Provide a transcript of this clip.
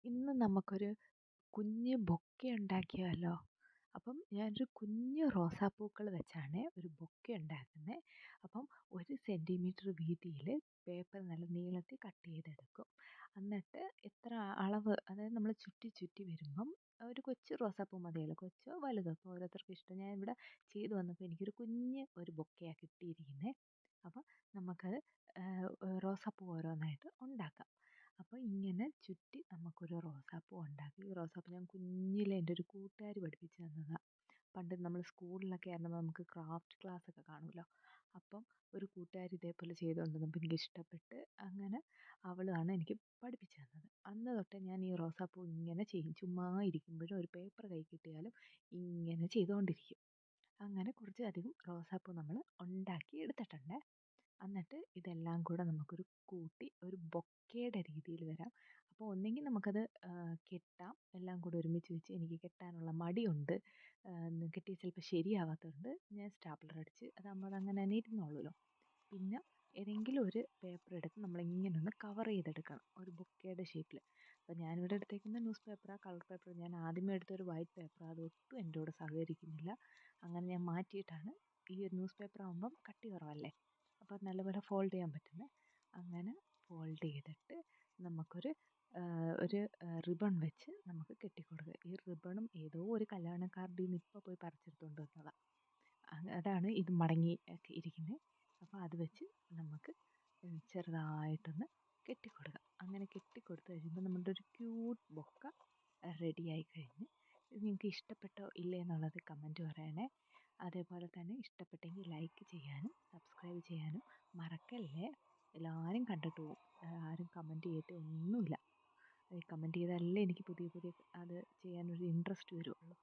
ഇന്ന് നമുക്കൊരു കുഞ്ഞ് ബൊക്കെ ഉണ്ടാക്കിയാലോ? അപ്പം ഞാനൊരു കുഞ്ഞ് റോസാപ്പൂക്കൾ വെച്ചാണ് ഒരു ബൊക്കെ ഉണ്ടാക്കുന്നത്. അപ്പം 1 സെൻറ്റിമീറ്റർ വീതിയിൽ പേപ്പർ നല്ല നീളത്തിൽ കട്ട് ചെയ്തെടുക്കും. എന്നിട്ട് എത്ര അളവ്, അതായത് നമ്മൾ ചുറ്റി ചുറ്റി വരുമ്പം ഒരു കൊച്ചു റോസാപ്പൂ മതിയല്ലോ. കൊച്ചോ വലുതോ അപ്പോൾ ഓരോരുത്തർക്കും ഇഷ്ടം. ഞാൻ ഇവിടെ ചെയ്ത് വന്നപ്പോൾ എനിക്കൊരു കുഞ്ഞ് ഒരു ബൊക്കെയാണ് കിട്ടിയിരിക്കുന്നത്. അപ്പം നമുക്കത് റോസാപ്പൂ ഓരോന്നായിട്ട് ഉണ്ടാക്കാം. അപ്പോൾ ഇങ്ങനെ ചുറ്റി നമുക്കൊരു റോസാപ്പൂ ഉണ്ടാക്കി. ഈ റോസാപ്പൂ ഞാൻ കുഞ്ഞിലേ എൻ്റെ ഒരു കൂട്ടുകാരി പഠിപ്പിച്ച് തന്നതാണ്. പണ്ട് നമ്മൾ സ്കൂളിലൊക്കെ ആയിരുന്നപ്പോൾ നമുക്ക് ക്രാഫ്റ്റ് ക്ലാസ്സൊക്കെ കാണുമല്ലോ. അപ്പം ഒരു കൂട്ടുകാരി ഇതേപോലെ ചെയ്തുകൊണ്ടിരുന്നപ്പോൾ എനിക്ക് ഇഷ്ടപ്പെട്ട് അങ്ങനെ അവളാണ് എനിക്ക് പഠിപ്പിച്ച് തന്നത്. അന്ന് തൊട്ടേ ഞാൻ ഈ റോസാപ്പൂ ഇങ്ങനെ ചെയ്യും. ചുമ്മാ ഇരിക്കുമ്പോഴും ഒരു പേപ്പർ കയ്യിൽ കിട്ടിയാലും ഇങ്ങനെ ചെയ്തുകൊണ്ടിരിക്കും. അങ്ങനെ കുറച്ചധികം റോസാപ്പൂ നമ്മൾ ഉണ്ടാക്കി എടുത്തിട്ടുണ്ട്. എന്നിട്ട് ഇതെല്ലാം കൂടെ നമുക്കൊരു കൂട്ടി ഒരു ബൊക്കയുടെ രീതിയിൽ വരാം. അപ്പോൾ ഒന്നെങ്കിൽ നമുക്കത് കെട്ടാം. എല്ലാം കൂടെ ഒരുമിച്ച് വെച്ച് എനിക്ക് കെട്ടാനുള്ള മടിയുണ്ട്. കെട്ടിയാൽ ചിലപ്പോൾ ശരിയാവാത്തതുകൊണ്ട് ഞാൻ സ്റ്റാപ്ലർ അടിച്ച് അതാകുമ്പോൾ അതങ്ങനെ തന്നെ ഇരുന്നോളുമല്ലോ. പിന്നെ ഏതെങ്കിലും ഒരു പേപ്പർ എടുത്ത് നമ്മളിങ്ങനെ ഒന്ന് കവർ ചെയ്തെടുക്കണം ഒരു ബൊക്കയുടെ ഷേപ്പിൽ. അപ്പോൾ ഞാനിവിടെ എടുത്തേക്കുന്നത് ന്യൂസ് പേപ്പറാണ്, കളർ പേപ്പർ. ഞാൻ ആദ്യമേ എടുത്തൊരു വൈറ്റ് പേപ്പറാണ്, അതൊട്ടും എൻ്റെ കൂടെ സഹകരിക്കുന്നില്ല. അങ്ങനെ ഞാൻ മാറ്റിയിട്ടാണ്. ഈ ഒരു ന്യൂസ് പേപ്പർ ആകുമ്പം കട്ടി കുറവല്ലേ, അപ്പോൾ അത് നല്ലപോലെ ഫോൾഡ് ചെയ്യാൻ പറ്റുന്നത്. അങ്ങനെ ഫോൾഡ് ചെയ്തിട്ട് നമുക്കൊരു റിബൺ വെച്ച് നമുക്ക് കെട്ടിക്കൊടുക്കുക. ഈ റിബണും ഏതോ ഒരു കല്യാണക്കാരുടെ നിന്ന് ഇപ്പോൾ പോയി പറിച്ചെടുത്തുകൊണ്ട് വന്നതാണ്. അതാണ് ഇത് മടങ്ങി ഒക്കെ ഇരിക്കുന്നത്. അപ്പോൾ അത് വെച്ച് നമുക്ക് ചെറുതായിട്ടൊന്ന് കെട്ടിക്കൊടുക്കാം. അങ്ങനെ കെട്ടിക്കൊടുത്ത് കഴിയുമ്പോൾ നമ്മുടെ ഒരു ക്യൂട്ട് ബൊക്ക റെഡിയായി കഴിഞ്ഞ്. ഇത് നിങ്ങൾക്ക് ഇഷ്ടപ്പെട്ടോ ഇല്ലേ എന്നുള്ളത് കമൻറ്റ് പറയണേ. അതേപോലെ തന്നെ ഇഷ്ടപ്പെട്ടെങ്കിൽ ലൈക്ക് ചെയ്യാനും സബ്സ്ക്രൈബ് ചെയ്യാനും മറക്കല്ലേ. എല്ലാവരും കണ്ടിട്ട് പോവും, ആരും കമൻറ്റ് ചെയ്തിട്ട് ഒന്നുമില്ല. കമൻറ്റ് ചെയ്താലല്ലേ എനിക്ക് പുതിയ പുതിയ അത് ചെയ്യാനൊരു ഇൻട്രസ്റ്റ് വരുള്ളൂ.